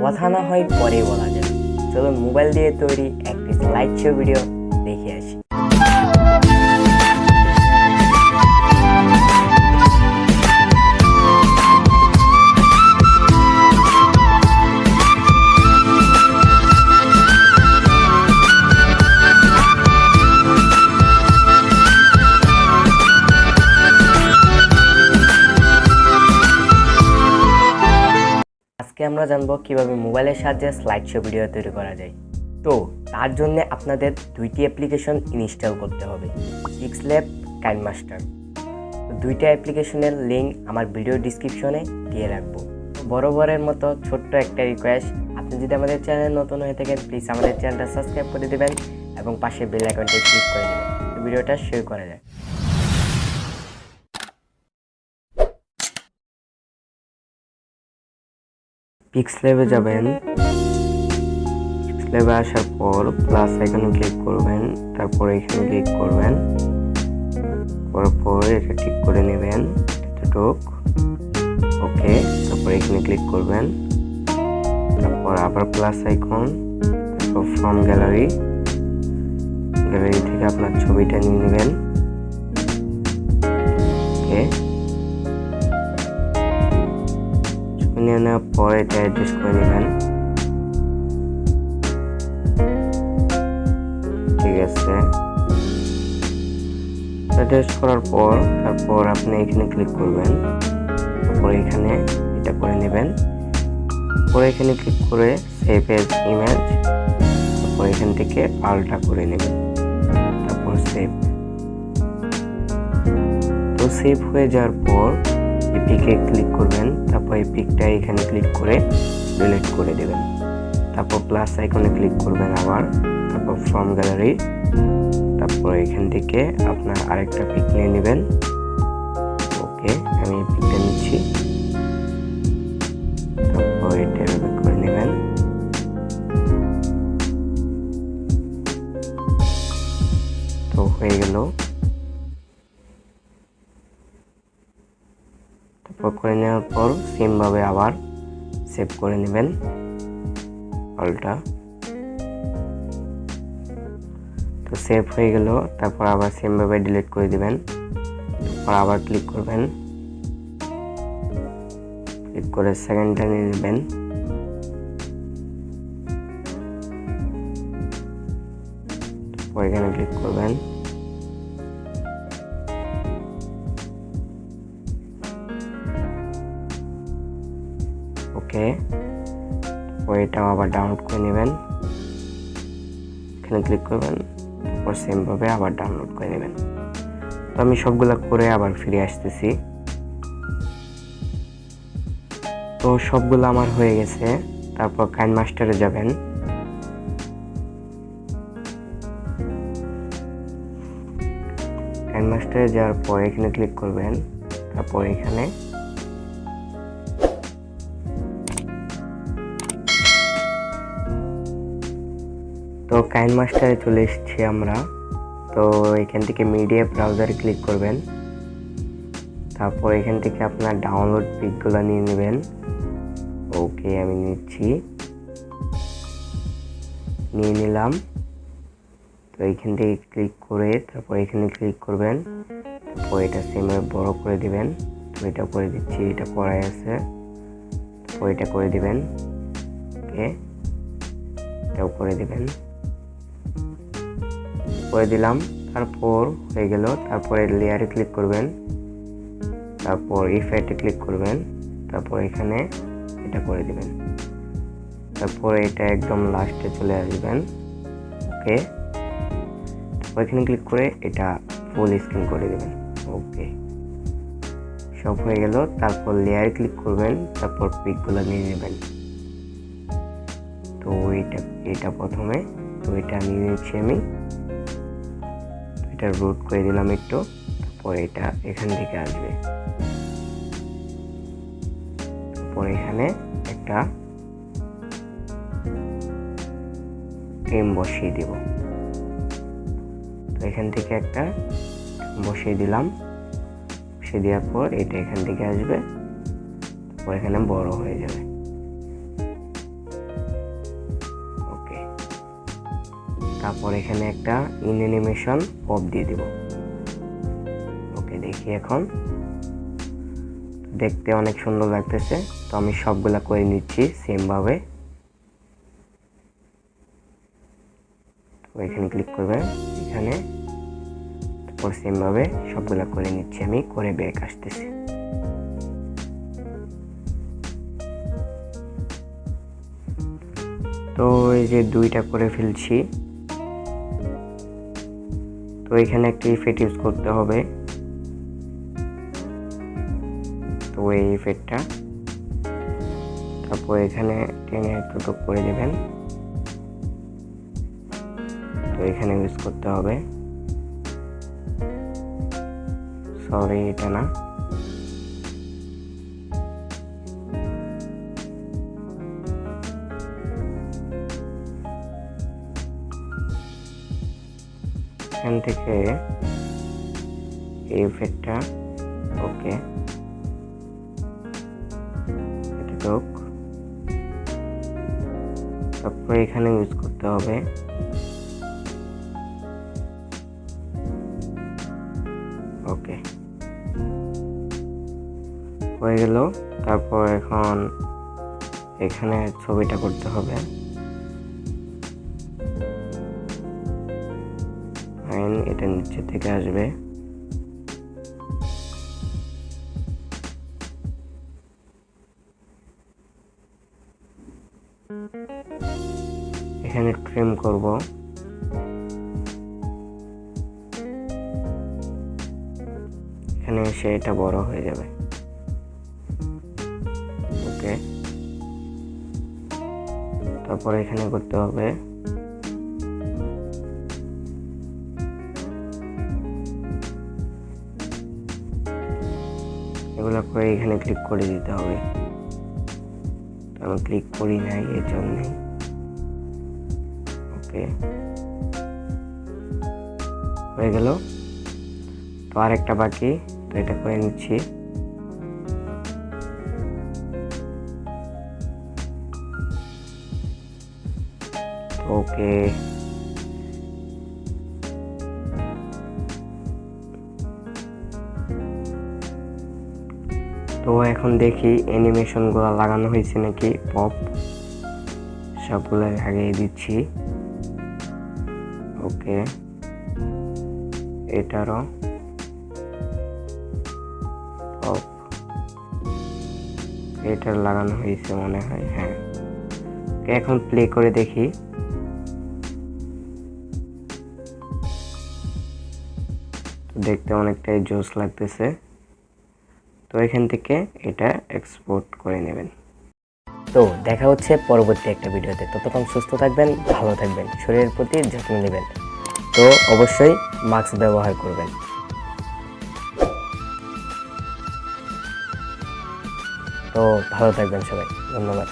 কথা না হয় পরে বলা যাবে। চলো মোবাইল দিয়ে তৈরি একটি স্লাইড শো ভিডিও দেখে আসি। আজকে আমরা জানবো কিভাবে মোবাইলের সাহায্যে স্লাইড শো ভিডিও তৈরি করা যায়। তো তার জন্য আপনাদের দুইটি অ্যাপ্লিকেশন ইনস্টল করতে হবে, পিক্সল্যাব, কাইনমাস্টার। দুইটা অ্যাপ্লিকেশনের লিঙ্ক আমার ভিডিও ডিসক্রিপশনে দিয়ে রাখবো। বরাবরের মতো ছোট্ট একটা রিকোয়েস্ট, আপনি যদি আমাদের চ্যানেল নতুন হয়ে থাকেন প্লিজ আমাদের চ্যানেলটা সাবস্ক্রাইব করে দেবেন এবং পাশে বেল আইকনটি ক্লিক করে দেবেন। তো ভিডিওটা শেয়ার করা যায়। পিক্সল্যাবে যাবেন, পিক্সল্যাবে আসার পর প্লাস আইকনে ক্লিক করবেন, তারপর এখানে ক্লিক করবেন, পর এটা ঠিক করে নেবেন এতটুক, ওকে। তারপর এখানে ক্লিক করবেন, তারপর আবার প্লাস আইকন, তারপর ফ্রম গ্যালারি থেকে আপনার ছবিটা নিয়ে নেবেন, ওকে। নিয়ে নেওয়ার পর এটা অ্যাডজাস্ট করে নেবেন, ঠিক আছে। অ্যাডজাস্ট করার পর তারপর আপনি এখানে ক্লিক করবেন, তারপর এখানে এটা করে নেবেন, পরে এখানে ক্লিক করে সেভ এজ ইমেজ, তারপর এখান থেকে আলটা করে নেবেন, তারপর সেভ। তো সেভ হয়ে যাওয়ার পর এই পিকে ক্লিক করবেন, তারপর এই পিকটা এখানে ক্লিক করে ডিলিট করে দেবেন, তারপর প্লাস আইকনে ক্লিক করবেন আবার, তারপর ফ্রম গ্যালারি, তারপর এখান থেকে আপনার আরেকটা পিক নিয়ে নেবেন, ওকে। আমি এই পিকটা নিচ্ছি, তারপর এটা এভাবে করে নেবেন, তো হয়ে গেল। করে নেওয়ার পর সেম ভাবে আবার সেভ করে নেবেন অলটা, তো সেভ হয়ে গেল। তারপর আবার সেম ভাবে ডিলিট করে দিবেন, তারপর আবার ক্লিক করবেন, ক্লিক করে সেকেন্ডটা নিয়ে নেবেন, তারপর এখানে ক্লিক করবেন, ওকে। এটাও আবার ডাউনলোড করে নেবেন, এখানে ক্লিক করবেন, তারপর সেম ভাবে আবার ডাউনলোড করে নেবেন। তো আমি সবগুলা করে আবার ফিরে আসতেছি। তো সবগুলো আমার হয়ে গেছে। তারপর কাইনমাস্টারে যাবেন, কাইনমাস্টারে যাওয়ার পর এখানে ক্লিক করবেন, তারপর এখানে তো কাইনমাস্টারে চলে এসেছি আমরা। তো এখান থেকে মিডিয়া ব্রাউজারে ক্লিক করবেন, তারপর এখান থেকে আপনার ডাউনলোড পিকগুলো নিয়ে নেবেন, ওকে। আমি নিয়ে নিলাম। তো এখান থেকে ক্লিক করে তারপর এখানে ক্লিক করবেন, তারপর এটা সেমভাবে বড় করে দিবেন। তো এটা করে দিচ্ছি, এটা করাই আছে, তারপর এটা করে দিবেন, ওকে। এটাও করে দিবেন, করে দিলাম। তারপর হয়ে গেল। তারপরে লেয়ারে ক্লিক করবেন, তারপর ইফেক্টে ক্লিক করবেন, তারপর এখানে এটা করে দিবেন, তারপর এটা একদম লাস্টে চলে আসবেন, ওকে। তারপর এখানে ক্লিক করে এটা ফুল স্ক্রিন করে দিবেন, ওকে। সব হয়ে গেল। তারপর লেয়ারে ক্লিক করবেন, তারপর পিকগুলো নিয়ে নেবেন। তো এটা প্রথমে, তো এটা নিয়ে নিচ্ছি আমি, এটা রুট করে দিলাম একটু, তারপর এটা এখান থেকে আসবে, তারপর এখানে একটা টেম বসিয়ে দিব। তো এখান থেকে একটা বসিয়ে দিলাম, বসিয়ে দেওয়ার পর এটা এখান থেকে আসবে, তারপর এখানে বড় হয়ে যাবে। তারপর এখানে একটা অ্যানিমেশন পপ দিয়ে দিব। ওকে, দেখি এখন দেখতে অনেক সুন্দর লাগতেছে। তো আমি সবগুলা করে নিচ্ছি সেম ভাবে। তো এখানে ক্লিক করবেন, এখানে তারপর সেম ভাবে সবগুলা করে নিচ্ছি আমি, করে ব্যাক আসতেছি। তো এই যে দুইটা করে ফেলছি। তো এখানে একটা ইফেক্ট ইউজ করতে হবে। তো এই ইফেক্টটা তারপর এখানে টেনে একটু করে দেবেন। তো এখানে ইউজ করতে হবে, সরি এটা না। এখান থেকে এই ইফেক্টটা, ওকে এতটুক, তারপর এখানে ইউজ করতে হবে। ওকে, হয়ে গেল। তারপর এখন এখানে ছবিটা করতে হবে। এটা নিচে থেকে আসবে। এখানে ট্রিম করব। এখানে এসে এটা বড় হয়ে যাবে। ওকে, তারপরে এখানে করতে হবে এগুলো করে এখানে ক্লিক করে দিতে হবে। তো আমি ক্লিক করি নাই এর জন্য। ওকে, হয়ে গেল। তো আরেকটা বাকি, তো এটা করে নিচ্ছি। ওকে, তো এখন দেখি অ্যানিমেশনগুলো লাগানো হয়েছে নাকি। পপ সবগুলো লাগিয়ে দিচ্ছি। ওকে, এটারও পপ, এটার লাগানো হয়েছে মনে হয়, হ্যাঁ। এখন প্লে করে দেখি। দেখতে অনেকটাই জোস লাগতেছে। তো এখান থেকে এটা এক্সপোর্ট করে নেবেন। তো দেখা হচ্ছে পরবর্তী একটা ভিডিওতে। ততক্ষণ সুস্থ থাকবেন, ভালো থাকবেন, শরীরের প্রতি যত্ন নেবেন। তো অবশ্যই মাস্ক ব্যবহার করবেন। তো ভালো থাকবেন সবাই, ধন্যবাদ।